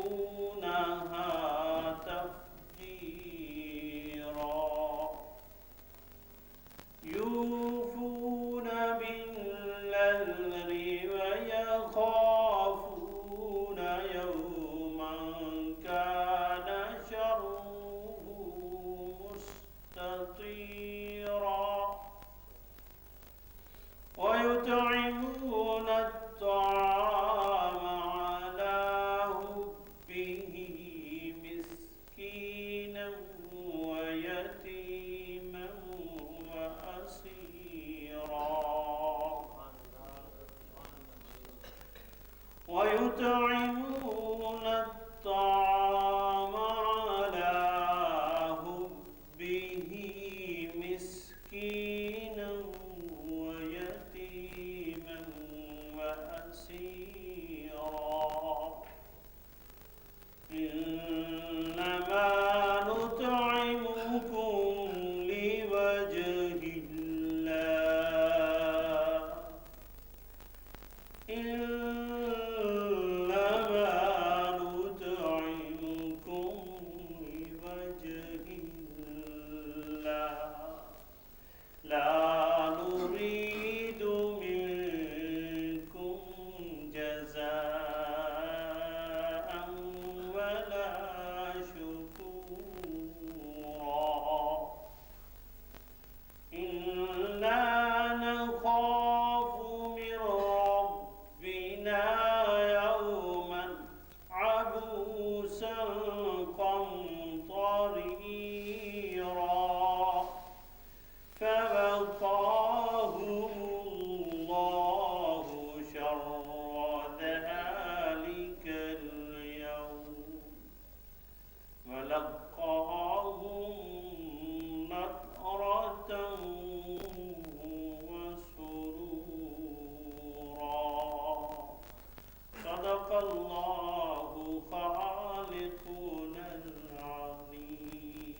يفجرونها تفجيرا يوفون بالنذر ويخافون يوما كان شره مستطيرا ويطعمون الطعام على حبه مسكينا ويتيما وأسيرا ويطعمون الطعام على حبه مسكينا ويتيما وأسيرا إنما نطعمكم لوجه الله إنما نطعمكم لوجه الله لا نريد منكم جزاء ولا شكورا إنا نخاف من ربنا يوما عبوسا قمطريرا فوقاهم الله شر ذلك اليوم ولقاهم نضرة وسرورا صدق الله خالقنا العظيم.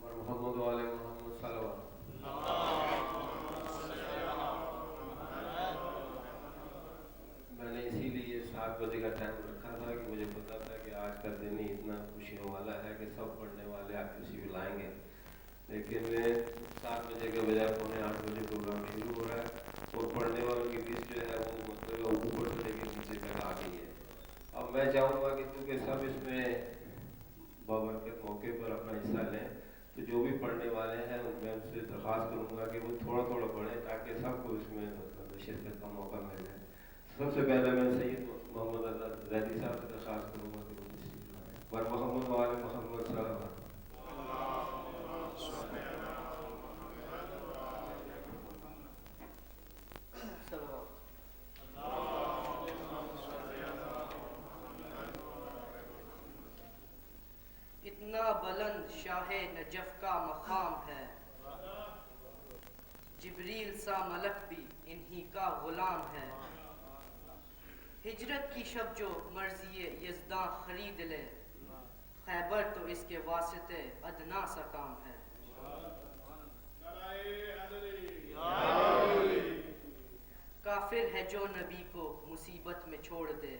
محمد والے محمد صلوات. میں نے اسی لیے 7 بجے کا ٹائم رکھا تھا کہ مجھے پتا تھا کہ آج کا دن ہی اتنا خوشیوں والا ہے کہ سب پڑھنے والے آپ تشریف لائیں گے، لیکن میں 7 بجے کے بجائے 7:45 بجے پروگرام شروع ہو رہا ہے اور پڑھنے والوں کی لسٹ جو ہے وہ مطلب اوپر سے لے کے نیچے تک آ گئی ہے. اب میں چاہوں گا کہ کیونکہ سب اس میں بابرکت موقع پر اپنا حصہ لیں، تو جو بھی پڑھنے والے ہیں میں ان سے درخواست کروں گا کہ وہ تھوڑا تھوڑا پڑھیں تاکہ سب کو اس میں شرکت کا موقع مل جائے. سب سے پہلے میں سید محمد زیدی صاحب سے درخواست کروں گا کہ وہ تشریف لائیں. ور محمد والے محمد صلی اللہ علیہ وسلم. اتنا بلند شاہ نجف کا مقام ہے، جبریل سا ملک بھی انہی کا غلام ہے. ہجرت کی شب جو مرضی یزداں خرید لے، خیبر تو اس کے واسطے ادنا سا کام ہے. کافر ہے جو نبی کو مصیبت میں چھوڑ دے،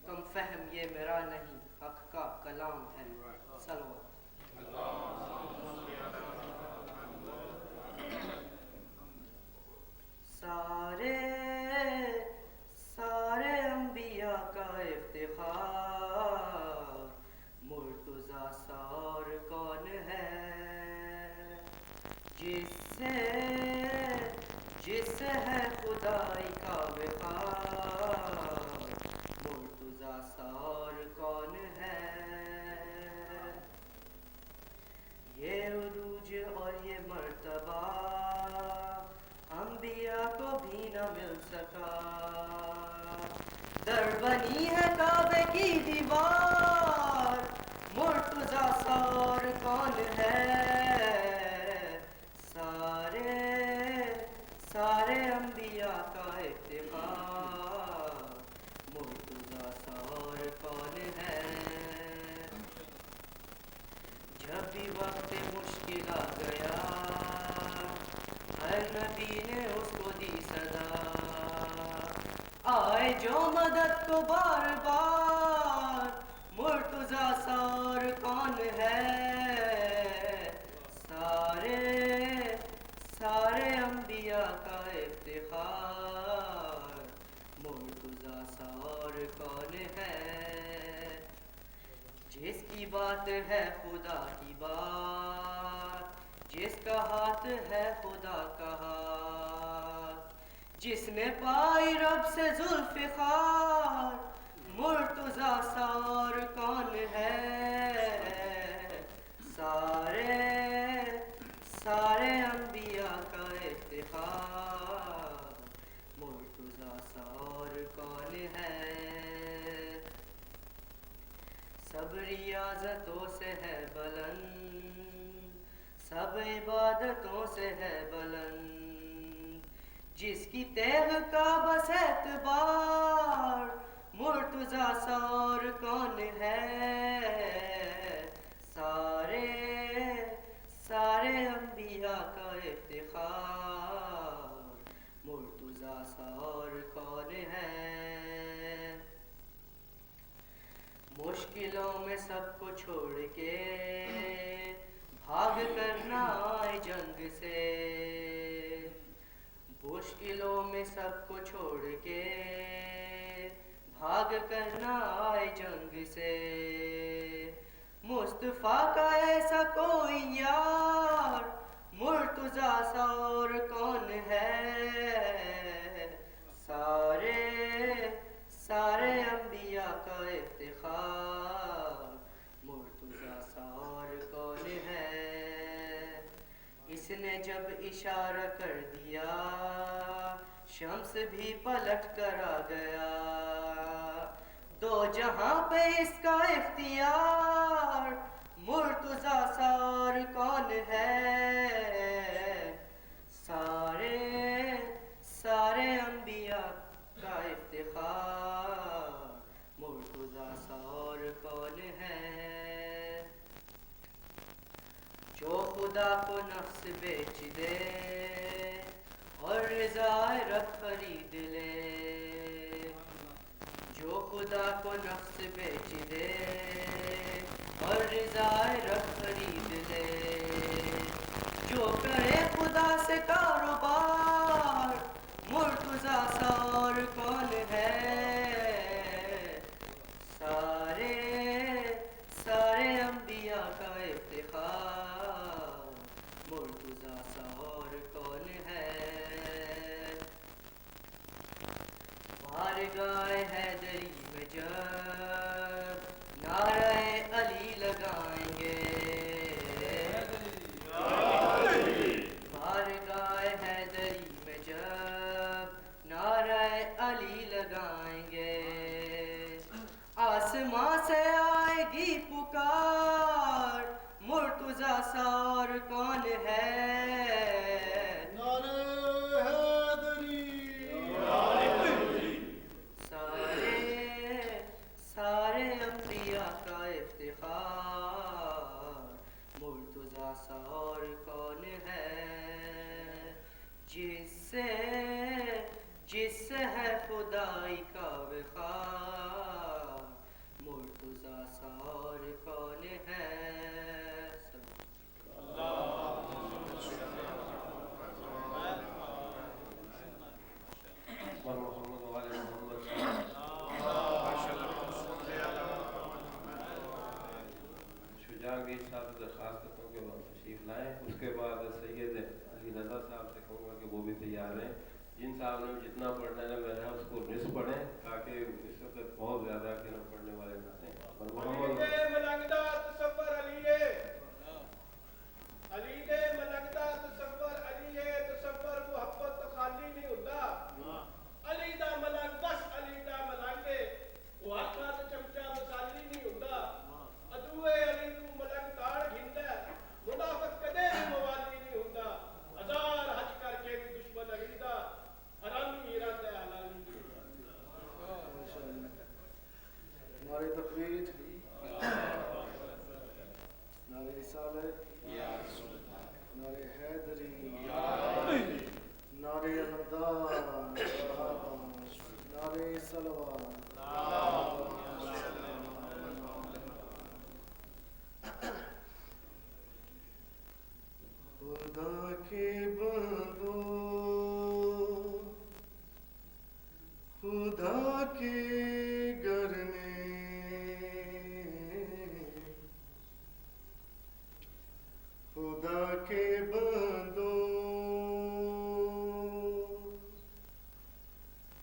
کم فہم یہ میرا نہیں حق کا کلام ہے. صلوات. سارے انبیاء کا افتخار مرتضیٰ سار کون ہے، جس ہے خدائی کا وقار مرتضیٰ سار کون ہے. یہ عروج اور یہ مرتبہ انبیاء کو بھی نہ مل سکا، در بنی ہے کعبے کی دیوار مرتضیٰ سار کون ہے. سارے انبیاء کا افتخار مرتضیٰ سار کون ہے. جب بھی وقت مشکل نبی نے اس کو دی صدا آئے جو مدد کو بار بار مرتضیٰ سا اور کون ہے سارے انبیاء کا افتخار مرتضیٰ سا اور کون ہے جس کی بات ہے خدا کی بات جس کا ہاتھ ہے خدا کا ہاتھ جس نے پائی رب سے ذوالفقار مرتضیٰ سا اور کون ہے سارے انبیاء کا افتخار مرتضیٰ سا اور کون ہے سب ریاضتوں سے ہے بلند سب عبادتوں سے ہے بلند جس کی تیغ کا بس اعتبار مرتضیٰ سا اور کون ہے سارے انبیاء کا افتخار مرتضیٰ سا اور کون ہے مشکلوں میں سب کو چھوڑ کے بھاگ کرنا آئے جنگ سے مشکلوں میں سب کو چھوڑ کے بھاگ کرنا آئے جنگ سے مصطفیٰ کا ایسا کوئی یار مرتضیٰ سا اور کون ہے سارے انبیاء کا افتخار مرتضیٰ سا اور کون ہے اس نے جب اشارہ کر دیا شمس بھی پلٹ کر آ گیا دو جہاں پہ اس کا اختیار مرتضیٰ سا اور کون ہے سارے انبیاء کا افتخار مرتضیٰ سا اور کون ہے جو خدا کو نفس بیچ دے اور رضا رب خرید لے جو خدا کو نفس بیچ دے اور رضا رب خرید لے جو کرے خدا سے کاروبار مرتضیٰ سا اور کون ہے سارے انبیاء کا افتخار مرتضیٰ سا اور کون ہے بارگاہ حیدری میں جب نعرہ علی لگائیں گے بارگاہ حیدری میں جب نعرہ علی لگائیں گے آسماں سے آئے گی پکار مرتضیٰ سا اور کون ہے سارے انبیاء کا افتخار مرتضیٰ سا اور کون ہے جس سے ہے خدائی کا وقار مرتضیٰ سا اور کون ہے جہانگیر صاحب سے درخواست کرتا ہوں کہ وہ تشریف لائیں اس کے بعد سید علی رضا صاحب سے کہوں گا کہ وہ بھی تیار ہیں جن صاحب نے جتنا پڑھنا ہے میں نے اس کو نصف پڑھیں تاکہ اس وقت بہت زیادہ کہ نہ پڑھنے والے نہ ہیں علی دے ملنگدہ تصور علی ہے تصور محبت تو خالی نہیں ہوتا علی دا ملنگ بس علی دا ملنگے وہ آقا تو چمچا مسالی نہیں ہوتا ادوے علی کو ملنگ تاڑ گھندا منافق کدے بھی موالی نہیں ہوتا ہزار حج کر کے بھی دشمن علی دا حرامی ارادہ حلالی نہیں ہوتا ہماری تقریر تھی خدا کے بندو خدا کے گھر میں خدا کے بندو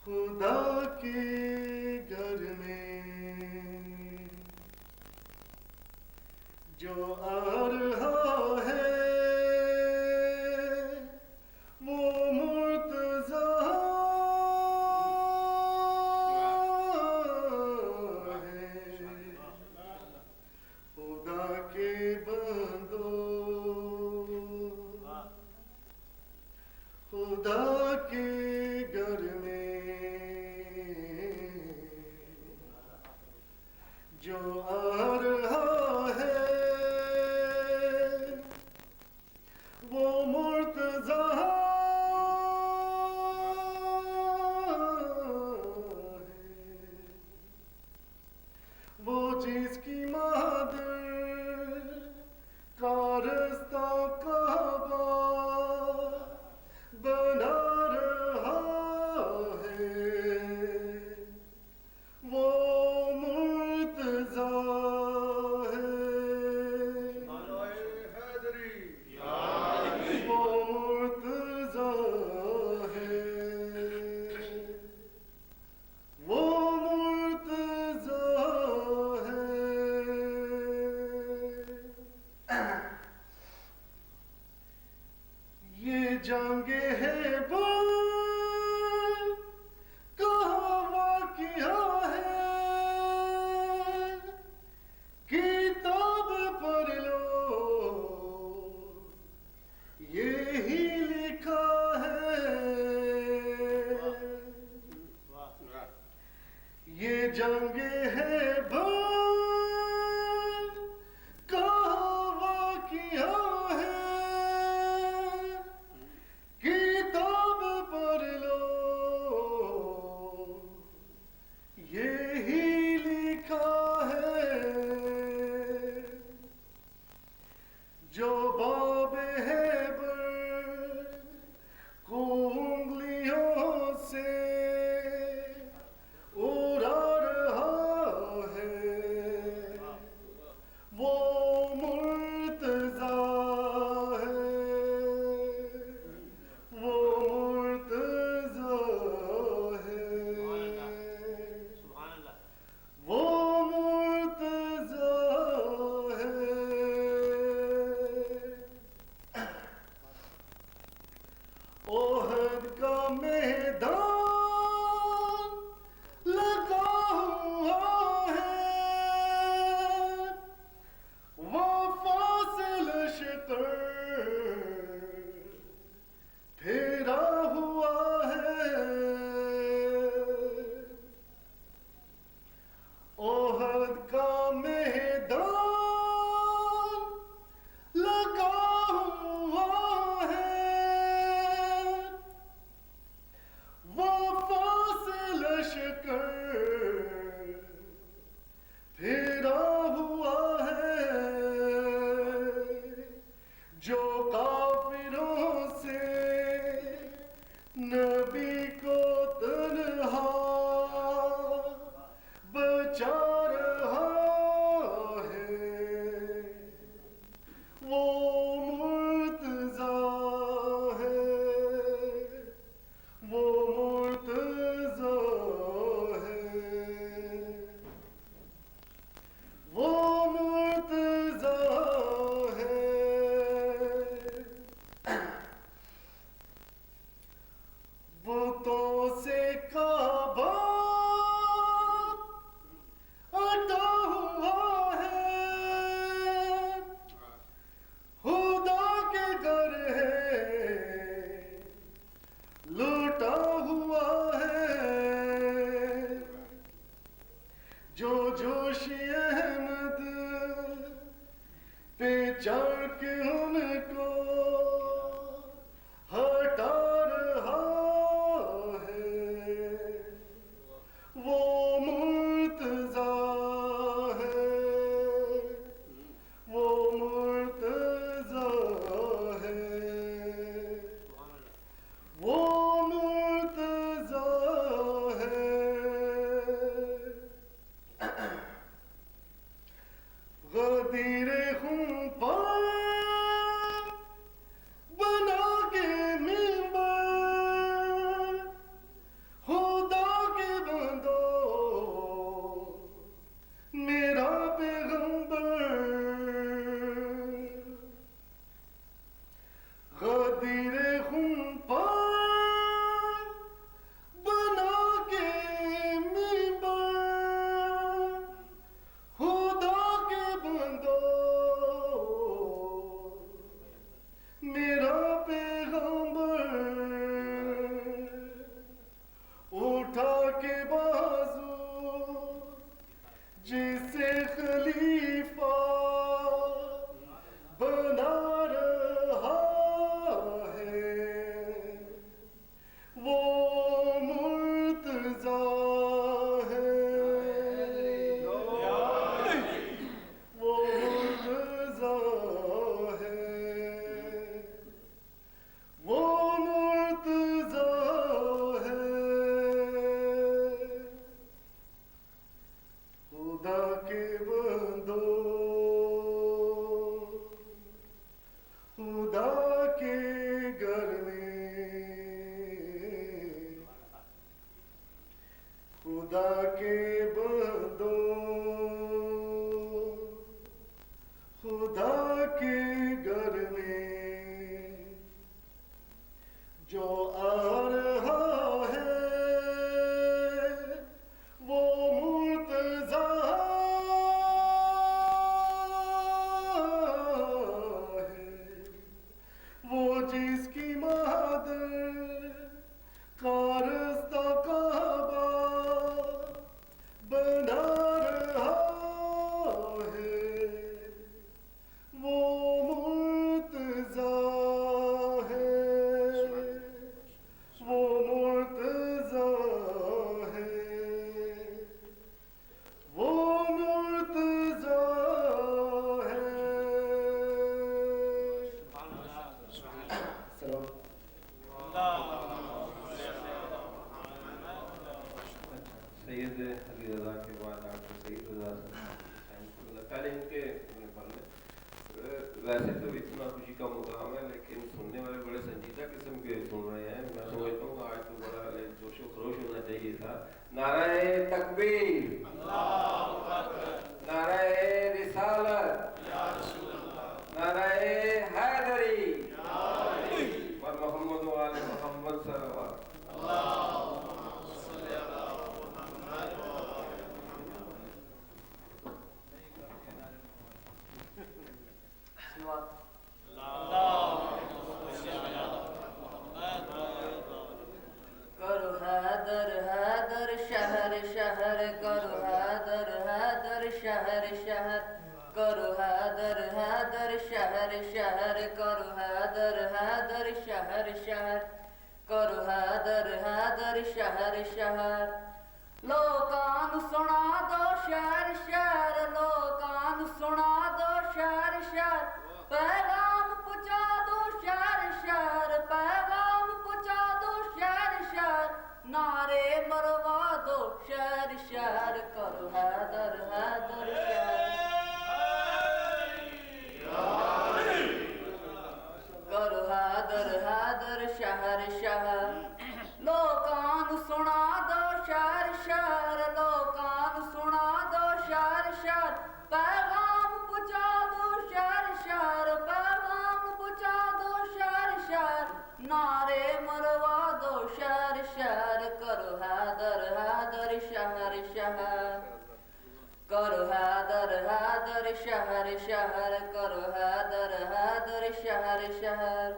خدا کے گھر میں جو آ رہا ہے وہ مرتضیٰ ہے خدا کے بندو خدا کے گھر میں جو آ رہا ہے وہ مرتضیٰ ہے وہ جس کی مادر کا رستہ کعبہ بنا رہا ہے وہ مرتضیٰ ہے وہ مرتضیٰ ہے وہ مرتضیٰ ہے یہ جنگ ہے بل کہاں واقعہ ہے کتاب پڑھ لو یہی لکھا ہے یہ جنگ ہے بل کہاں واقعہ ہے کتاب پڑھ لو یہی لکھا ہے جو باب ہیبر کو انگلیوں سے اڑا رہا ہے وہ مرتضیٰ ہے وہ مرتضیٰ ہے وہ مرتضیٰ ہے احد کا میدان لگا ہوا ہے وہ فاصل شکر پھیرا ہوا ہے احد کا میدان لگا ہوا ہے وہ فاصل شکر پھیرا ہوا ہے جو کافروں سے نبی کو تنہا بچا رہا ہے وہ مرتضیٰ ہے وہ مرتضیٰ ہے وہ مرتضیٰ ہے وہ غدیر خون پر بنا کے منبر خدا کے بندو میرا پیغمبر اٹھا کے بازو جسے خلیفہ بنا رہا ہے وہ مرتضیٰ ہے وہ مرتضیٰ ہے وہ مرتضیٰ ہے خدا کے بندو خدا کے گھر میں خدا کے بندو خدا کے گھر میں جو آ رہا ہے وہ مرتضیٰ ہے وہ جس کی مادر کا رستہ کعبہ بنا رہا ہے وہ مرتضیٰ ہے وہ مرتضیٰ ہے وہ مرتضیٰ ہے سلام سید علی رضا کے بعد ڈاکٹر سید رضا پہلے ان کے ویسے تو اتنا خوشی کا مقام ہے لیکن سننے والے بڑے سنجیدہ قسم کے سن رہے ہیں. میں سمجھتا ہوں آج تو بڑا جوش و خروش ہونا چاہیے تھا. نعرہ تکبیر، نعرہ رسالت، نعرہ حیدری اور محمد و آل محمد صلوات. کرو حیدر حیدر شہر شہر کرو حیدر حیدر شہر شہر کرو حیدر حیدر شہر شہر کرو حیدر حیدر شہر شہر کرو حیدر حیدر شہر شہر. لوکاں نوں سنا دو شہر شہر لوکاں نوں سنا دو شہر شہر پیغام پہنچا دو شہر شہر پیغام پہنچا دو شہر شہر نعرے مروا دو شہر شہر کرو حیدر حیدر شہر کرو حیدر حیدر شہر شہر. لوکاں نوں سنا دو شہر شہر لوکاں نوں سنا دو شہر شہر پیغام پہنچا دو شہر شہر پیغام پہنچا دو شہر شہر نعرے مروا دو شہر شہر کرو حیدر حیدر شہر شہر کرو حیدر حیدر شہر شہر کرو حیدر حیدر شہر شہر.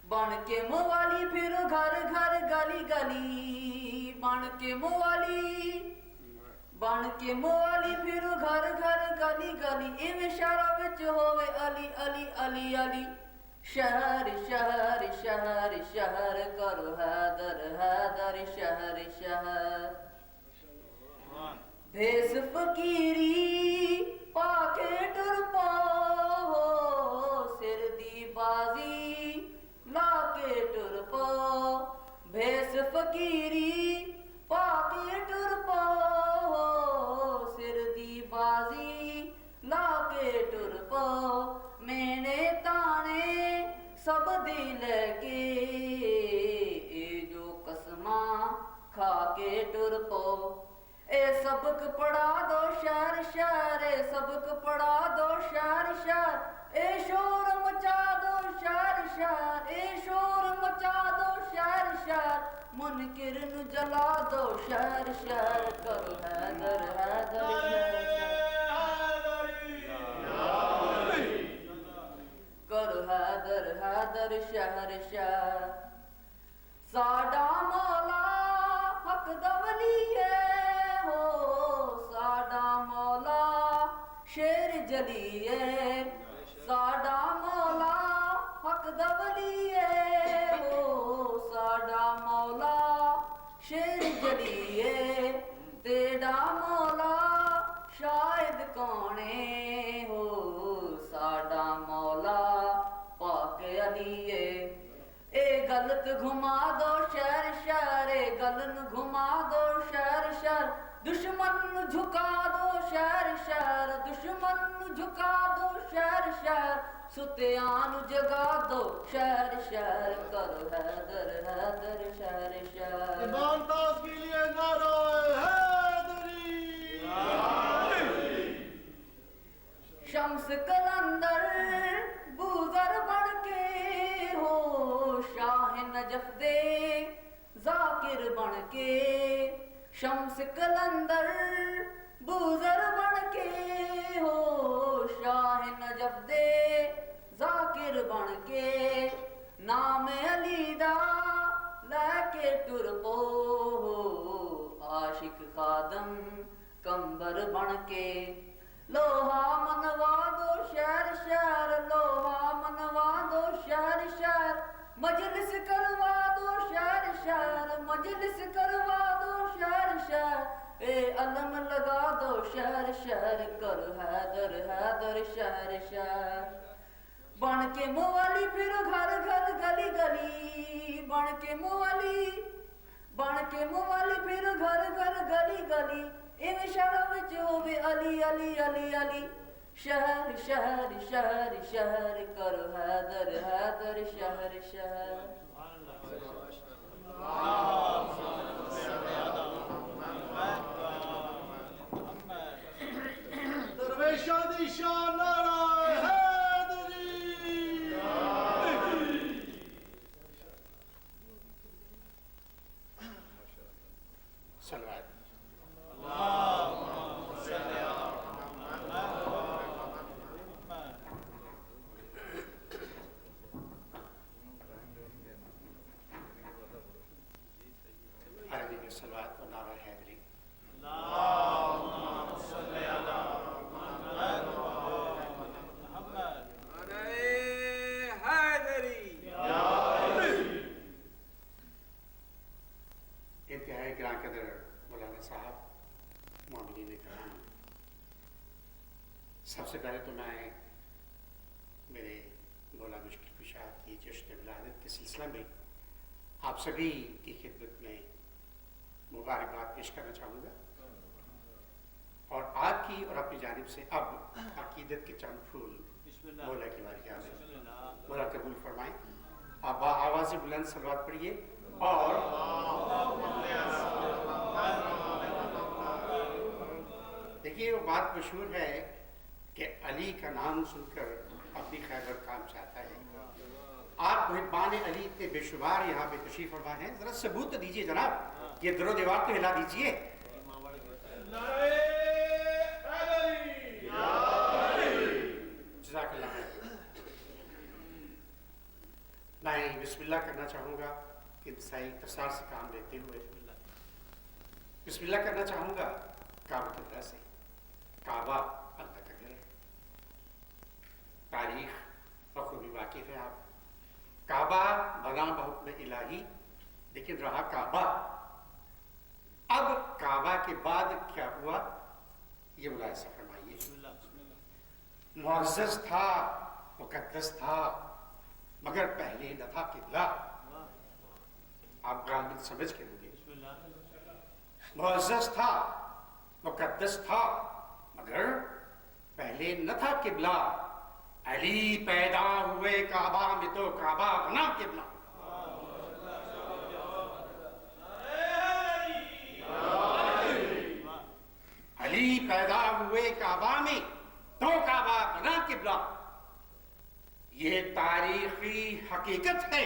بن کے موالی پھر گھر گھر گلی گلی بن کے موالی پھر گھر گھر گلی گلی ایویں شہراں وچ ہووے علی علی علی علی شہر شہر شہر شہر کرو حیدر حیدر شہر شہر. بھیس فقیری پا کے ٹر پاؤ سر دی بازی لا کے ٹر پاؤ بھیس فقیری پا کے ٹر پاؤ سر دی بازی لا کے ٹر پاؤ مینے تانے سب دی لے کے اے جو قسماں کھا کے ٹر پاؤ. اے سبق پڑھا دو شہر شہر اے سبق پڑھا دو شہر شہر اے شور مچا دو شہر شہر منکر نو جلا دو شہر شہر کرو حیدر حیدر شہر کرو حیدر حیدر شہر شہر ساڈا مولا حق دا ولی ہے ہو ساڈا مولا شیر جلی ہے ساڈا مولا حق دا ولی ہے ہو ساڈا مولا شیر جلی ہے تیرا مولا شاید کونے ہو ساڈا مولا پاک علی ہے اے غلط گھما دو شہر شہر اے غلط گھما دو شہر شہر دشمن نو جھکا دو شہر شہر دشمن نو جھکا دو شہر شہر ستیاں نو جگا دو شہر شہر کرو حیدر حیدر شہر شہر ایمان تاز کے لیے نعرہ حیدری شمس کلندر بوزر بن کے ہو شاہ نجف دے ذاکر بن کے شمس کلندر بوزر بن کے ہو شاہ نجف دے ذاکر بن کے نام علی دا لے کے ٹر پو ہو عاشق خادم کمبر بن کے لوہا منوا دو شہر شہر لوہا منوا دو شہر شہر مجلس کروا دو شہر شہر مجلس کروا دو شہر شہر اے علم لگا دو شہر شہر کر حیدر حیدر شہر شہر بن کے مولی پھر گھر گھر گلی گلی بن کے مولی پھر گھر گھر گلی گلی ان شہر وچ ہووے علی علی علی علی شہر شہر شہر شہر کر حیدر حیدر شہر شہر درویشاں دی شان نعرہ حیدری صلوات عربی میں صلوات و نعرہ حیدری انتہائی گراں قدر مولانا صاحب معاملین کرام سب سے پہلے تو میں میرے مولا مشکل کشا کی جشن ولادت کے سلسلہ میں آپ سبھی کی خدمت میں مبارکباد پیش کرنا چاہوں گا اور آپ کی اور اپنی جانب سے اب عقیدت کے چند پھول مولا کی باری میں مولا قبول فرمائیں آپ با آواز بلند صلوات پڑھیے اور دیکھیے وہ بات مشہور ہے کہ علی کا نام سن کر اپنی خیبر کام چاہتا ہے آپ محبان علی اتنے بے شمار یہاں پہ تشریف فرما ہیں ذرا ثبوت تو دیجیے جناب یہ در و دیوار تو ہلا دیجیے جزاک اللہ خیر میں بسم اللہ کرنا چاہوں گا انتہائی اختصار سے کام لیتے ہوئے بسم اللہ کرنا چاہوں گا کعبۃ اللہ سے کعبہ اللہ کا گھر ہے تاریخ بخوبی واقف ہے آپ کعبہ بنا بحکم الہی لیکن رہا کعبہ اب کعبہ کے بعد کیا ہوا یہ ملاحظہ فرمائیے معزز تھا مقدس تھا مگر پہلے نہ تھا قبلہ آپ غالباً سمجھ کے ہوگے معزز تھا مقدس تھا مگر پہلے نہ تھا قبلہ علی پیدا ہوئے کعبہ میں تو کعبہ بنا قبلہ علی پیدا ہوئے کعبہ میں تو کعبہ بنا قبلہ یہ تاریخی حقیقت ہے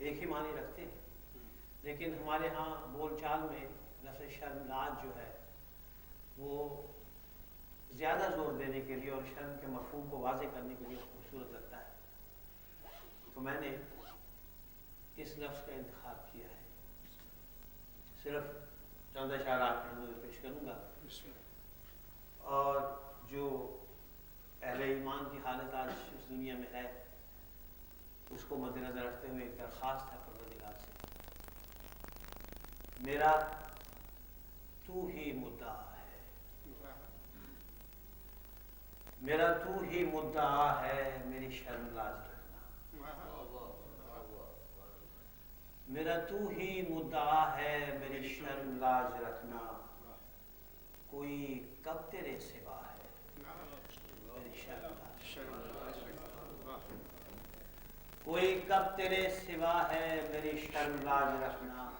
ایک ہی معنی رکھتے ہیں، لیکن ہمارے ہاں بول چال میں لفظ شرملاج جو ہے وہ زیادہ زور دینے کے لیے اور شرم کے مفہوم کو واضح کرنے کے لیے خوبصورت لگتا ہے، تو میں نے اس لفظ کا انتخاب کیا ہے۔ صرف چند اشارات میں حضور پیش کروں گا، اور جو اہل ایمان کی حالت آج اس دنیا میں ہے اس کو مد نظر رکھتے ہوئے ایک درخواست ہے پروردگار سے، میرا تو ہی مدعا ہے، میرا تو ہی مدعا ہے، میری شرم لاج رکھنا، میرا تو ہی مدعا ہے، میری شرم لاج رکھنا، کوئی کب تیرے سوا ہے، میری شرم لاج رکھنا، کوئی کب تیرے سوا ہے، میری شرم لاج رکھنا،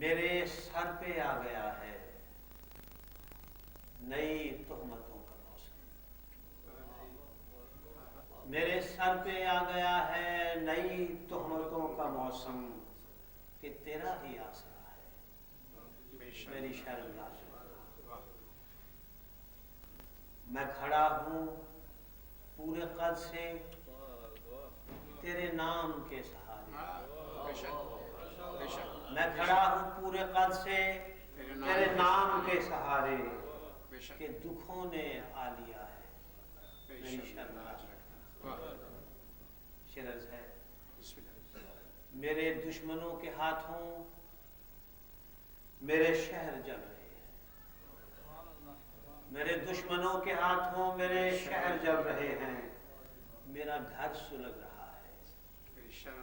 میرے سر پہ آ گیا ہے نئی تہمتوں کا موسم، میرے سر پہ آ گیا ہے نئی تہمتوں کا موسم، کہ تیرا ہی آسرا ہے، میری شرم لاج رکھنا، میں کھڑا ہوں پورے قد سے تیرے نام کے سہارے، میں کھڑا ہوں پورے قد سے تیرے نام کے سہارے، کہ دکھوں نے آ لیا ہے، میری شرم لاج رکھنا۔ شرز ہے، میرے دشمنوں کے ہاتھوں میرے شہر جل رہے ہیں، میرے دشمنوں کے ہاتھوں میرے شہر جل رہے ہیں، میرا گھر سلگ رہا ہے،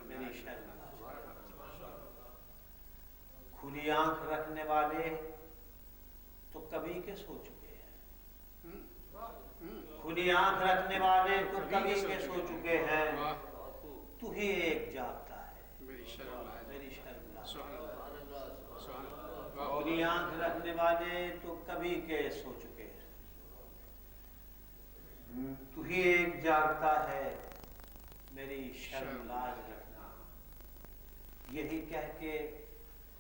میری شرم لاج رکھنا۔ کھلی آنکھ رکھنے والے تو کبھی کے سو چکے ہیں، کھلی آنکھ رکھنے والے تو کبھی کے سو چکے ہیں، تو ہی ایک جاگتا ہے، میری شرم لاج رکھنا، کھلی آنکھ رکھنے والے تو کبھی کے سو چکے ہیں، تو ہی ایک جاگتا ہے، میری شرم لاج رکھنا، یہی کہہ کے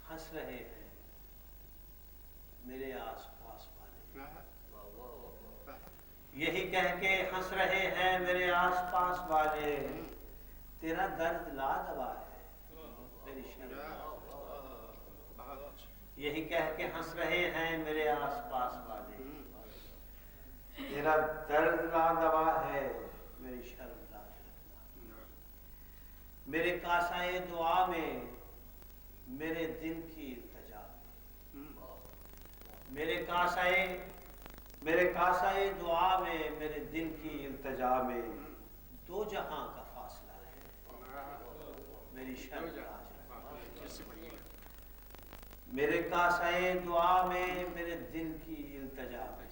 ہنس رہے ہیں میرے آس پاس والے، یہی کہہ کے ہنس رہے ہیں میرے آس پاس والے، تیرا درد لا دوا ہے، میری شرم لاج رکھنا، یہی کہہ کے ہنس رہے ہیں میرے آس پاس والے، تیرا درد لا دوا ہے، میری شرم لاج رکھنا، میرے کاسائے دعا میں میرے دل کی التجا میں، میرے کاسائے دعا میں میرے دل کی التجا میں، دو جہاں کا فاصلہ ہے، میری شرم لاج رکھنا، میرے کاسائے دعا میں میرے دل کی التجا میں،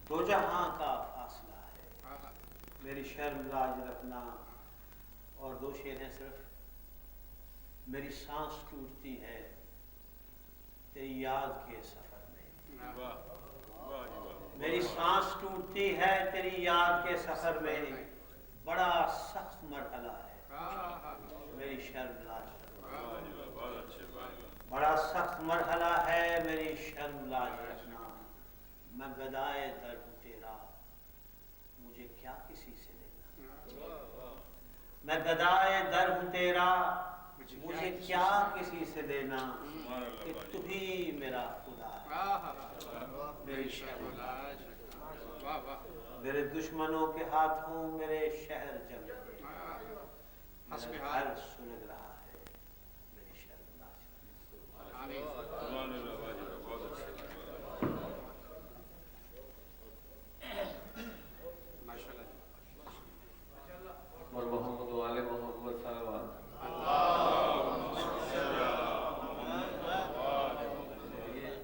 دو جہاں کا فاصلہ ہے، میری شرم لاج رکھنا۔ اور دو شعر ہیں صرف، میری سانس ٹوٹتی ہے تیری یاد کے سفر میں، میری سانس ٹوٹتی ہے تیری یاد کے سفر میں، بڑا سخت مرحلہ ہے، میری شرم لاج رکھنا، بڑا سخت مرحلہ ہے، میری شرم لاج رکھنا، میں گدائے در ہوں تیرا، مجھے کیا کسی سے لینا، میں گدائے در ہوں تیرا، مجھے کیا کسی سے لینا، کہ تو ہی میرا خدا ہے، میری شرم لاج رکھنا، میرے دشمنوں کے ہاتھوں میرے شہر جل رہے ہیں، میرا گھر سلگ رہا ہے، میری شرم لاج رکھنا۔ اور محمد والے محمد صاحب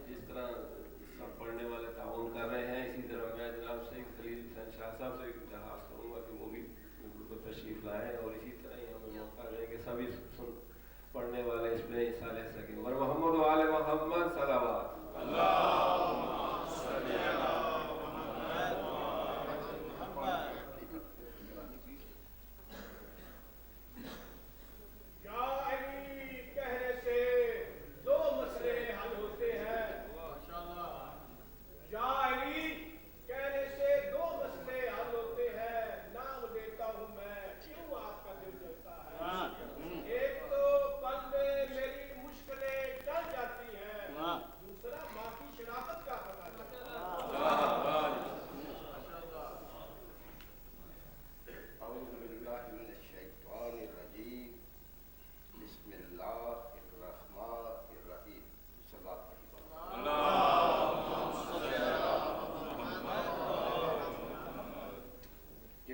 جس طرح سب پڑھنے والے تعاون کر رہے ہیں، اسی طرح میں جناب سے خلیل حسین شاہ صاحب سے درخواست کروں گا کہ وہ بھی بالکل تشریف لائیں، اور اسی طرح ہی ہمیں موقع دیں کہ سبھی پڑھنے والے اس میں حصہ لے سکیں۔ اور محمد والے محمد صلوات۔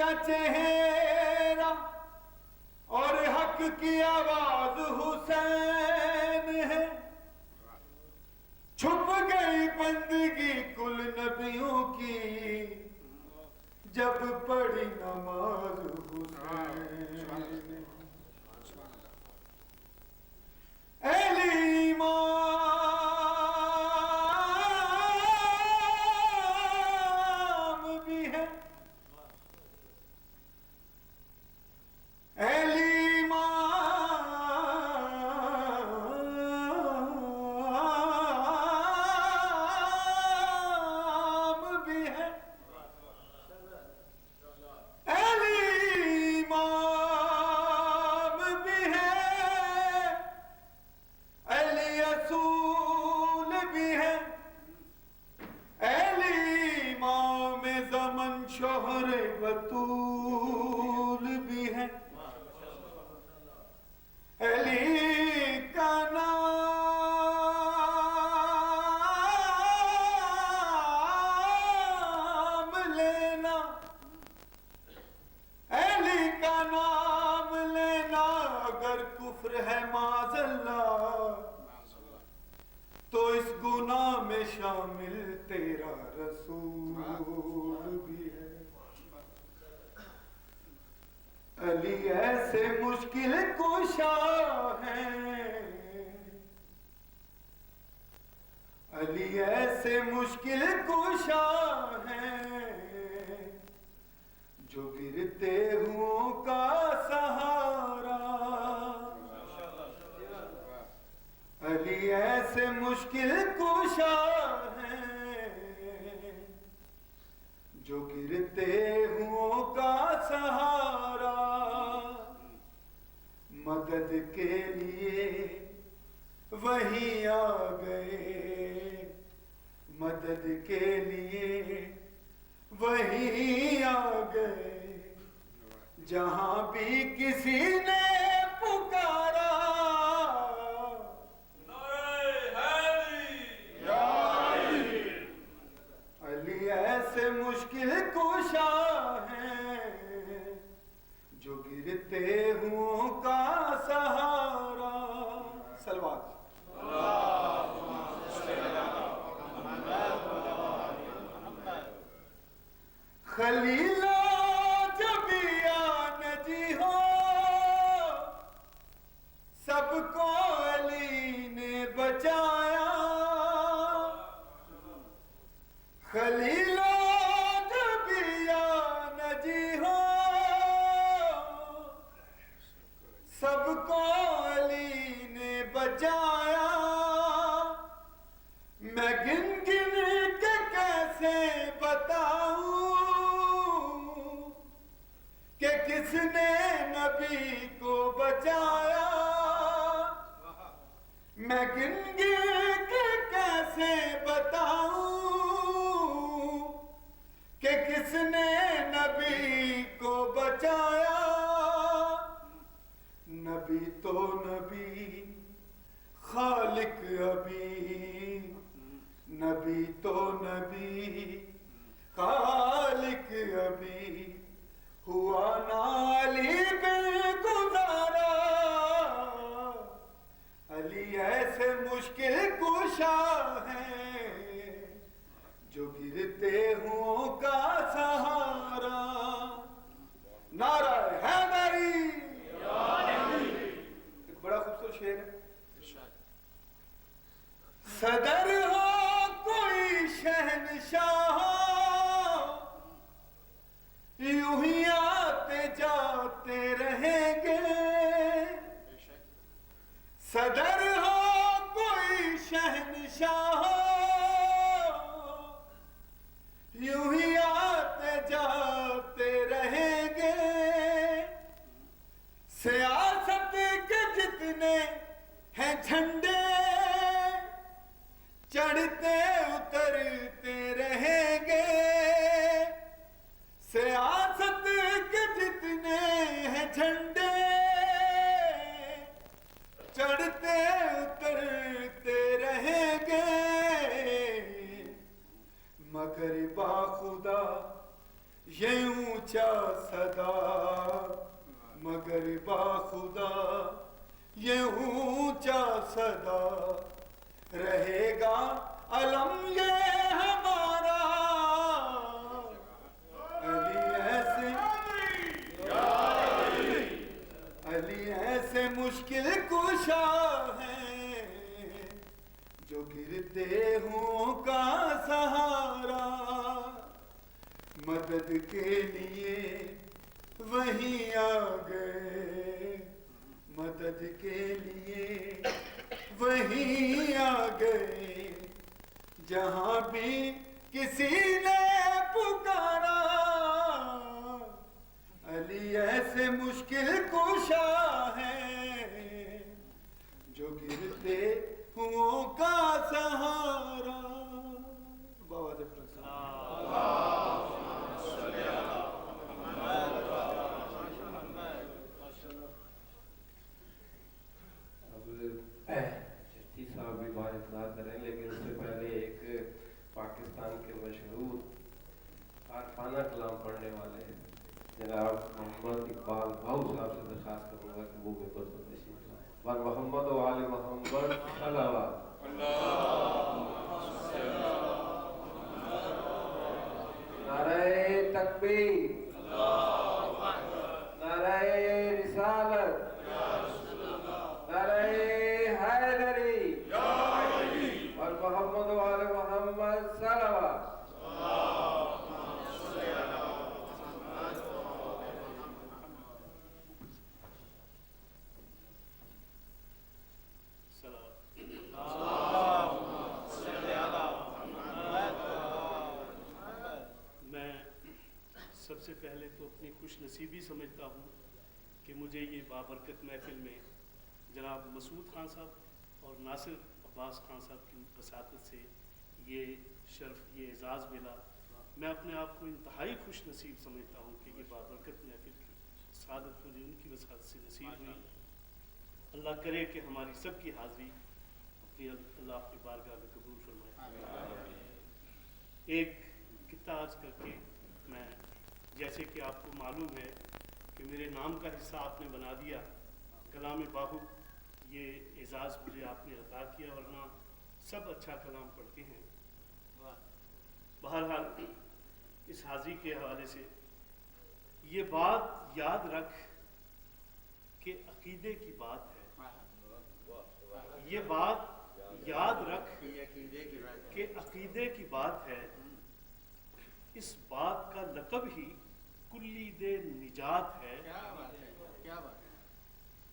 کا چہرہ اور حق کی آواز حسین ہے، چھپ گئی بندگی کل نبیوں کی جب پڑھی نماز حسین۔ اہل امام بھی ہے، اہل امام بھی ہے، اہل امام بھی ہے، اہل اصول بھی ہے، اہل امام زمن شوہر بطول بھی ہے، علی کا نام لینا، علی کا نام لینا اگر کفر ہے معاذ اللہ تو اس گناہ میں شامل تیرا رسول بھی ہے۔ علی ایسے مشکل کشا ہیں، علی ایسے مشکل کشا ہیں جو گرتے ہوں کا سہارا، علی ایسے مشکل کشا ہیں جو گرتے ہوں کا سہارا، مدد کے لیے وہیں آ گئے، مدد کے لیے وہیں آ گئے، جہاں بھی کسی نے پکارا علی ایسے مشکل کشا ہیں جو گرتے ہوں کا سہارا۔ سلوات خلیلا جب یا نجی ہو سب کو علی نے بچایا، خلیلا جب یا نجی ہو سب کو علی نے بچایا، میں گن گن کے کیسے بتاؤں کہ کس نے نبی کو بچایا، میں گن گن کے کیسے بتاؤں کہ کس نے نبی کو بچایا، نبی تو نبی خالق ابھی، نبی تو نبی خالق ابھی، ہوا نا علی بالگزارا، علی ایسے مشکل کشا ہیں جو گرتے ہوں کا سہارا۔ نعرہ حیدری، ایک بڑا خوبصورت شعر ہے، صدر ہو کوئی شہنشاہ یوں ہی آتے جاتے رہیں گے، صدر ہو کوئی شہنشاہ یوں ہی آتے جاتے رہیں گے، سیاست کے جتنے ہیں جھنڈے چڑھتے اترتے رہیں گے، سیاست کے جتنے ہیں جھنڈے چڑھتے اترتے رہیں گے، مگر با خدا یہ اونچا صدا مگر باخدا، یہ اونچا صدا رہے گا علم یہ ہمارا، علی ایسے مشکل کشا ہے جو گرتے ہوں کا سہارا، مدد کے لیے وہیں آ گئے، مدد کے لیے وہیں آ گئے، جہاں بھی کسی نے پکارا، علی ایسے مشکل کشا ہے جو گرتے ہوں کا سہارا۔ بابا جب چشتی صاحب بھی بار اطلاع کریں، لیکن اس سے پہلے ایک پاکستان کے مشہور عارفانہ کلام پڑھنے والے جناب محمد اقبال بھاؤ صاحب سے درخواست کروں گا کہ وہ ممبر پر تشریف لائیں۔ بر محمد و آل محمد صلوات۔ نعرہ تکبیر، نعرہ رسالت، نعرہ حیدری، اور محمد و آل محمد صلوات۔ سب سے پہلے تو اپنی خوش نصیبی سمجھتا ہوں کہ مجھے یہ بابرکت محفل میں جناب مسعود خان صاحب اور ناصر عباس خان صاحب کی وساطت سے یہ شرف، یہ اعزاز ملا۔ میں اپنے آپ کو انتہائی خوش نصیب سمجھتا ہوں کہ یہ بابرکت محفل کی سعادت مجھے ان کی وساطت سے نصیب ہوئی۔ اللہ کرے کہ ہماری سب کی حاضری اللہ اپنی بارگاہ میں قبول فرمائے۔ ایک قطعہ عرض کر کے میں، جیسے کہ آپ کو معلوم ہے کہ میرے نام کا حصہ آپ نے بنا دیا، کلام باہو، یہ اعزاز مجھے آپ نے عطا کیا، ورنہ سب اچھا کلام پڑھتے ہیں۔ بہرحال اس حاضری کے حوالے سے یہ بات یاد رکھ کہ عقیدے کی بات ہے، یہ بات یاد رکھ کہ عقیدے کی بات ہے۔ اس بات کا لقب ہی کلید نجات ہے۔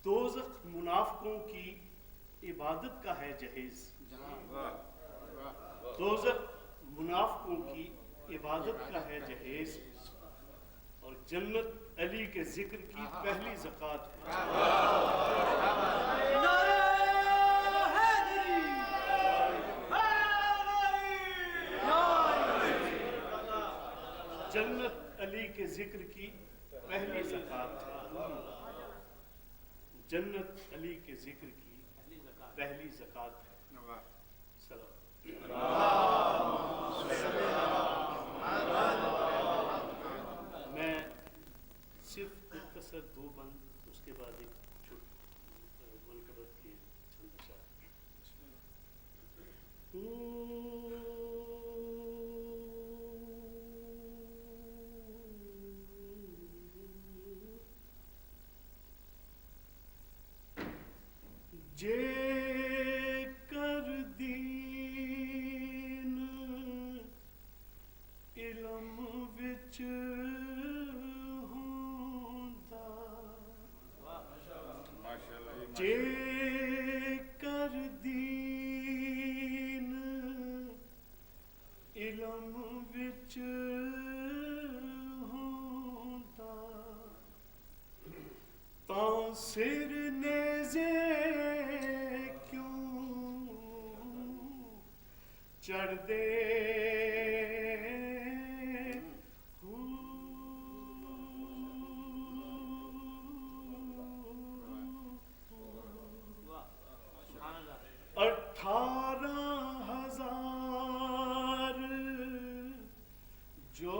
دوزخ منافقوں کی عبادت کا ہے جہیز، دوزخ منافقوں کی عبادت کا ہے جہیز، اور جنت علی کے ذکر کی پہلی زکوٰۃ ہے۔ جنت علی کے ذکر کی پہلی زکوٰۃ ہے، جنت علی کے ذکر کی پہلی زکوٰۃ ہے۔ میں صرف مختصر دو بند، اس کے بعد ایک منقبت کے چند اشعار۔ جے کر دین علم وچ ہوندا، جے کر دین علم وچ ہوندا، تاں سر نیزے چڑھ دے جو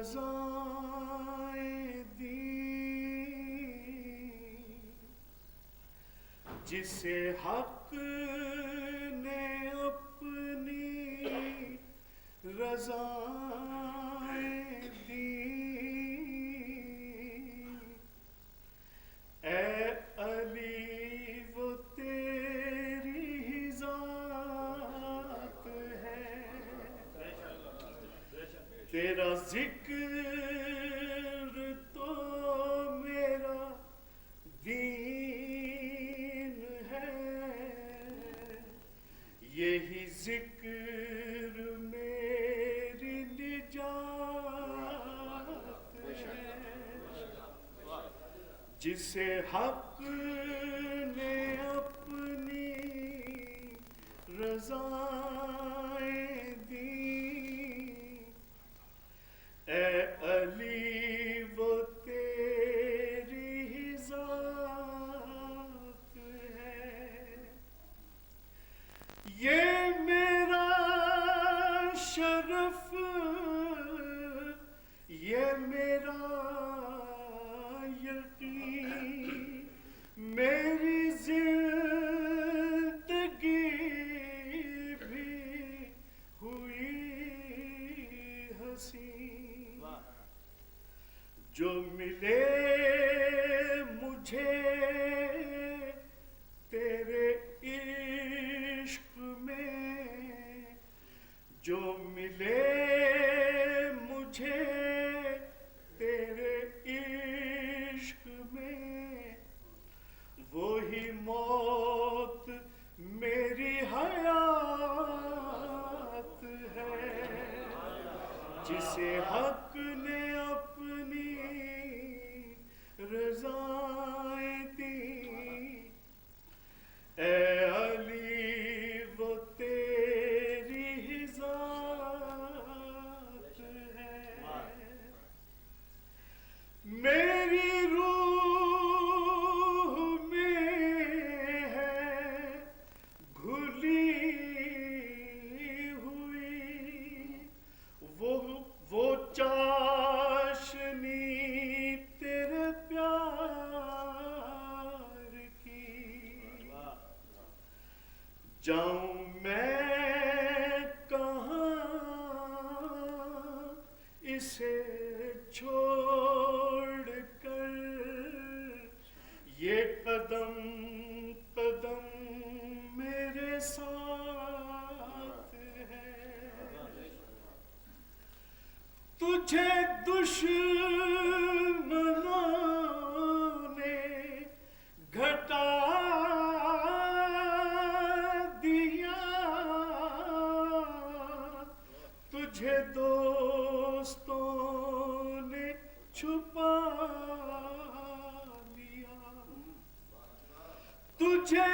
رضائیں دی جسے حق نے اپنی رضائیں دی اے علی وہ تیری ہی ذات ہے تیرا ذکر تو میرا دین ہے یہی ذکر میری نجات ہے جسے حق نے اپنی رضائیں دی اے علی وہ تیری ہی ذات ہے یہ میرا شرف یہ میرا یقین میری زندگی بھی ہوئی حسین جو ملے مجھے تیرے عشق میں جو ملے مجھے تیرے عشق میں وہی موت میری حیات ہے جسے حق نے اپنی رضائیں دی اے علی وہ تیری ہی ذات ہے میری روح میں ہے گھلی ہوئی وہ چاشنی تیرے پیار کی جاؤں میں کہاں اسے چھوڑ کر یہ قدم قدم میرے ساتھ ہے تجھے دشمنوں نے گھٹا دیا تجھے دوستوں نے چھپا لیا تجھے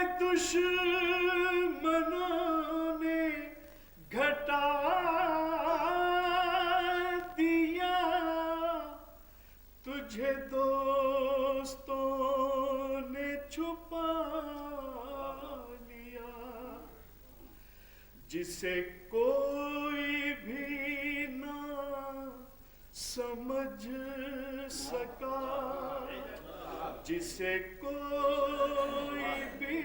دشمنوں نے گھٹا دیا تجھے دوستوں نے چھپا لیا جسے کوئی بھی نہ سمجھ سکا جسے کوئی بھی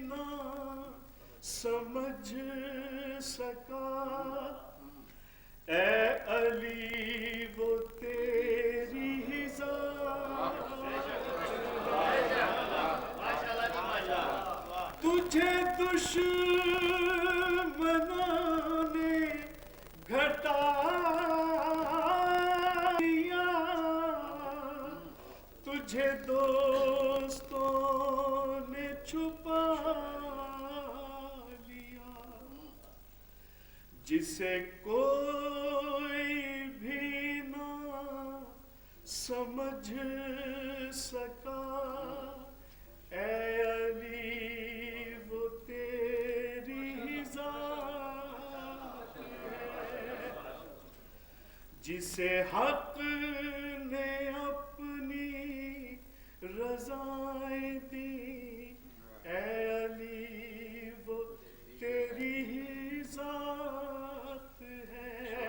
نہ سمجھ سکا اے علی وہ تیری ہی ذات تجھے دشمنوں نے گھٹا دیا تجھے دوستوں نے چھپا لیا جسے کوئی بھی نہ سمجھ سکا اے علی وہ تیری ہی ذات ہے جسے حق نے اپنی رضائیں دی اے علی وہ تیری ہی ذات ہے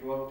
12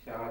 4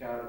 4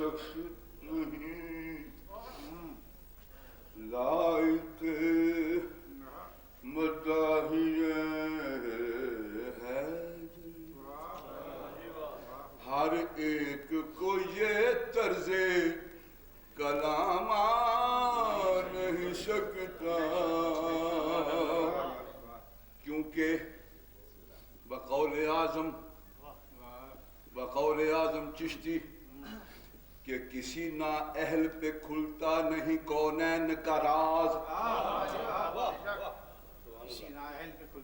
شخص نہیں لائق مداحیہ ہے، ہر ایک کو یہ طرز کلام آ نہیں سکتا، کیونکہ بقول اعظم چشتی کہ کسی نا اہل پہ کھلتا نہیں کونین کا راز،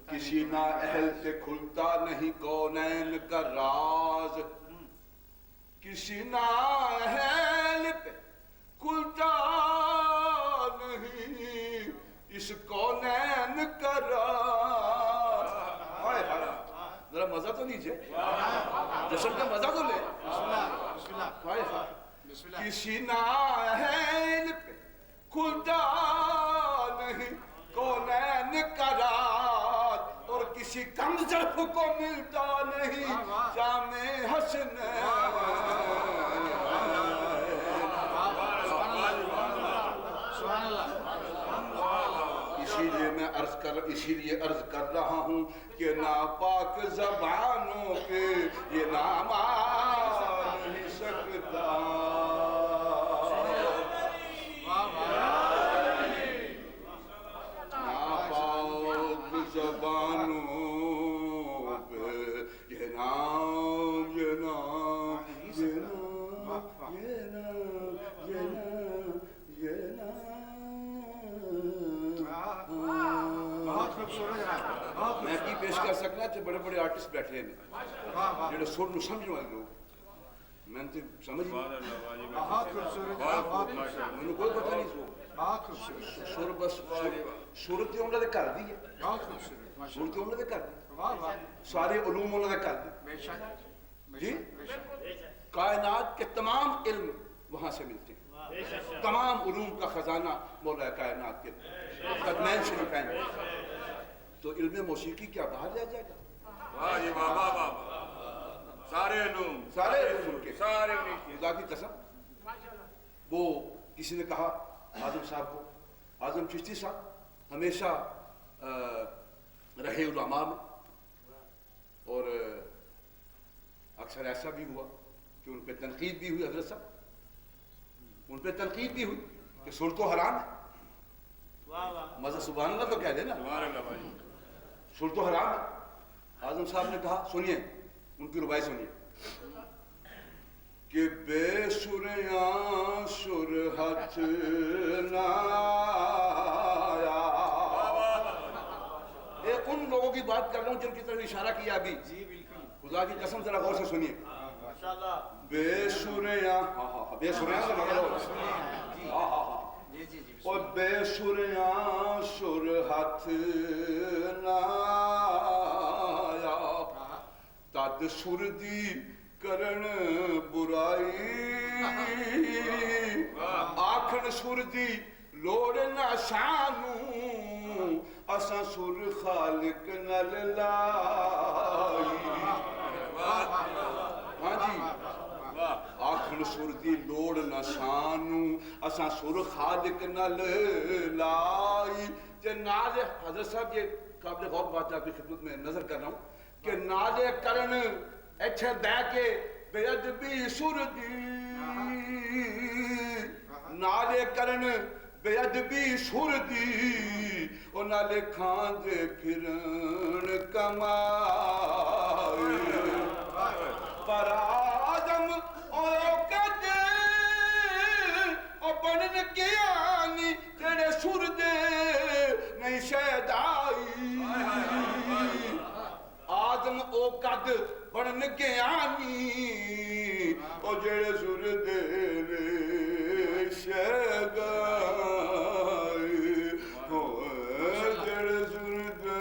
کسی نا اہل پہ کھلتا نہیں کونین کا راز، کسی نا اہل پہ کھلتا نہیں اس کونین کا راز۔ ذرا مزہ تو لیجئے، جشن کا مزہ تو لے۔ کسی نا اہل پہ کھلتا نہیں کونین کا راز، اور کسی کم ظرف کو ملتا نہیں جام حسنین۔ اسی لیے عرض کر رہا ہوں کہ ناپاک زبانوں پہ یہ نام آ نہیں سکتا۔ ناپاک زبانوں پہ یہ نام، یہ نام، یہ نام، یہ نام، یہ نام، یہ نام۔ میں کی پیش کر سکنا تھے، بڑے بڑے آرٹسٹ بیٹھے ہیں جڑے سر نو سمجھنے والے لوگ، میں تو سمجھ مجھے کوئی پتہ نہیں سر بس صورت انہوں نے کر دی ہے، صورت انہوں نے کر دی، سارے علوم انہوں نے کر دی جی، کائنات کے تمام علم وہاں سے ملتے ہیں، تمام علوم کا خزانہ مولا کائنات کے قدمین شریفین۔ تو علم موسیقی کیا باہر لے جائے گا؟ واہ جی واہ واہ واہ، سارے علوم ان کے سارے خدا کی قسم۔ وہ کسی نے کہا اعظم صاحب کو، اعظم چشتی صاحب ہمیشہ رہے علماء میں، اور اکثر ایسا بھی ہوا کہ ان پہ تنقید بھی ہوئی، حضرت صاحب ان پہ تنقید بھی ہوئی کہ سر تو حرام ہے، مزہ سبحان اللہ تو کہہ دے نا، سر تو حرام ہے۔ اعظم صاحب نے کہا، سنیے ان کی ربائی سنیے کہ بے سریاں سر ہتھ نہ آیا۔ ایک ان لوگوں کی بات کر رہا ہوں جن کی طرف اشارہ کیا ابھی، خدا کی قسم ذرا غور سے سنیے۔ بے سریاں، بے سریاں سے مطلب اور بے سریاں سر ہتھ نہ آیا، تد سر دی کرن برائی، آکھن سر دی لوڑ نہ سانوں، اساں سر خالق نال لائی۔ ہاں جی، آکھن سر دی لوڑ نہ سانوں، اساں سر خالق نال لائی۔ تے نال حضرت صاحب یہ قابل غور بات آپ کی خدمت میں نظر کر رہا ہوں کہ نالے کرن ایتھے بہ کے بے ادبی سر دی، نالے کرن بے ادبی سر دی، او نالے کھان دے پھرن کمائی۔ پر آدم اوقت او بنن گیانی تیرے سر دے نہیں شاید آئی۔ آدم او قد بنن گیانی او جڑے سر دے شاید آئی، جڑے سر دے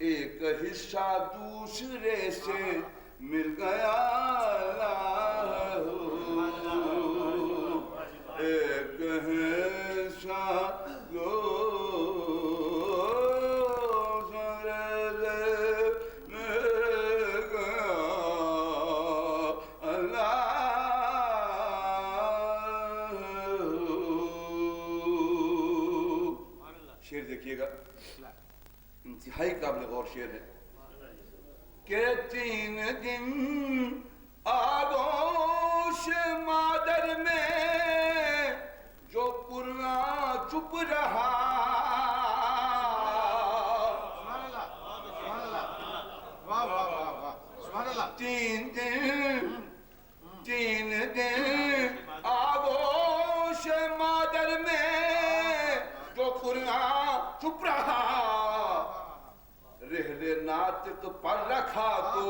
ایک حصہ دوسرے سے مل گیا ایک حصہ شعر دیکھیے گا انتہائی قابل غور شعر ہے کہ 3 دن آغوش مادر میں جو پرنا چپ رہا 3 دن آغوش مادر میں جو پرنا چپ رہا رحل ناطق پر رکھا تو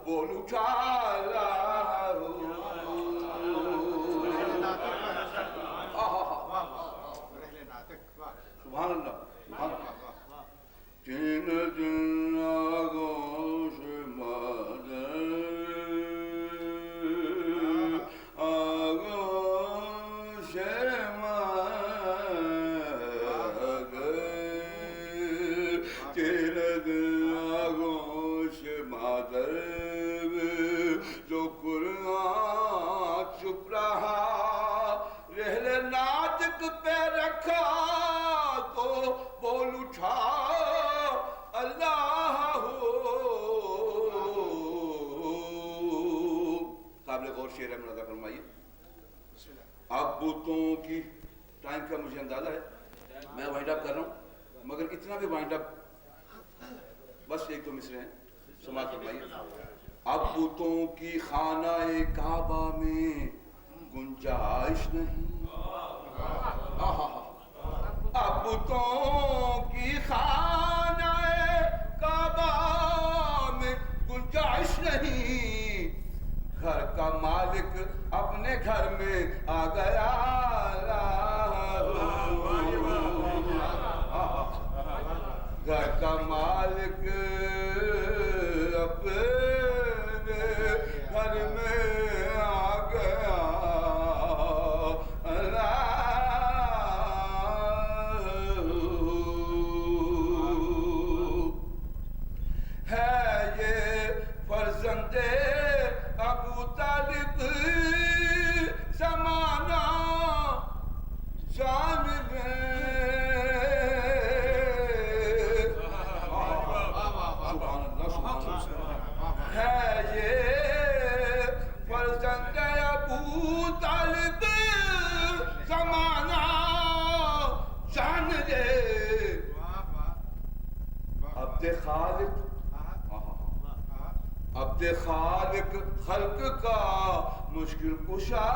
بول اچھالا سبحان اللہ 3 دن آغوش مادر آغوش مادر جو قرآن چپ رہا رحل ناطق پہ رکھا تو بول اٹھا اللہ ہو قابل غور شعر ہے مناظر فرمائیے آپ بتوں کی ٹائم کا مجھے اندازہ ہے میں وائنڈ اپ کر رہا ہوں مگر اتنا بھی وائنڈ اپ بس 1-2 مصرے ہیں سماعت فرمائیے اب بتوں کی خانہ کعبہ میں گنجائش نہیں اب بتوں کی خانہ کعبہ میں گنجائش نہیں گھر کا مالک اپنے گھر میں آ گیا گھر کا مالک اپنے گھر میں آ گیا ہے یہ فرزند ابو طالب زمانہ جان لے ہے یہ فرزند ابو طالب زمانہ جان لے عبد خالق عبد خالق خلق کا مشکل کشا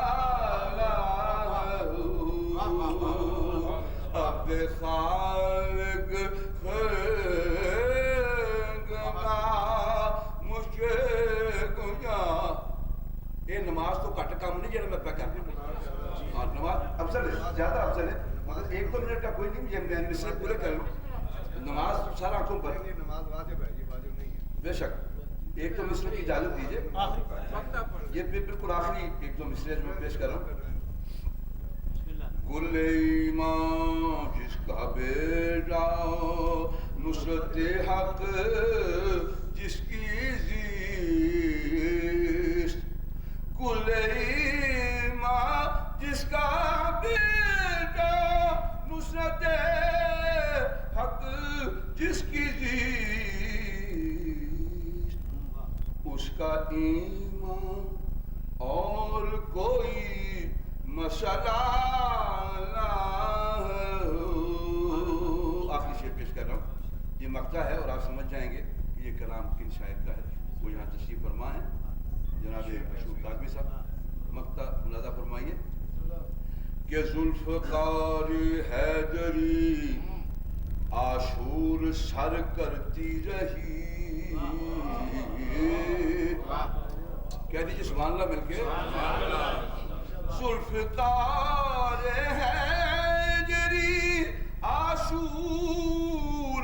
عبد خالق خلق کا یہ نماز تو کٹ کام نہیں جڑا میں پہ کر ہاں نماز افضل ہے زیادہ افضل ہے مگر 1-2 منٹ کا کوئی نہیں میں مصرے پورے کر لوں نماز سارا آنکھوں پر نماز واجب ہے یہ واجب نہیں ہے بے شک 1-2 مصرے کی اجازت دیجیے یہ بالکل آخری 1-2 مصرے جو میں پیش کر رہا ہوں گل ایمان جس کا بیٹا نصرت حق جس کی زیست گل ایمان جس کا بیٹا نصرت حق جس کی زیست اس کا ایمان اور کوئی مسئلہ آخری شعر پیش کر رہا ہوں یہ مقطع ہے اور آپ سمجھ جائیں گے کہ یہ کلام کن شاعر کا ہے وہ یہاں تشریف فرما ہے جناب مشہور کاظمی صاحب مقطع ملاحظہ فرمائیے کہ ذوالفقار حیدری عاشور سر کرتی رہی کہہ دیجیے سبحان اللہ مل کے ذوالفقار حیدری عاشور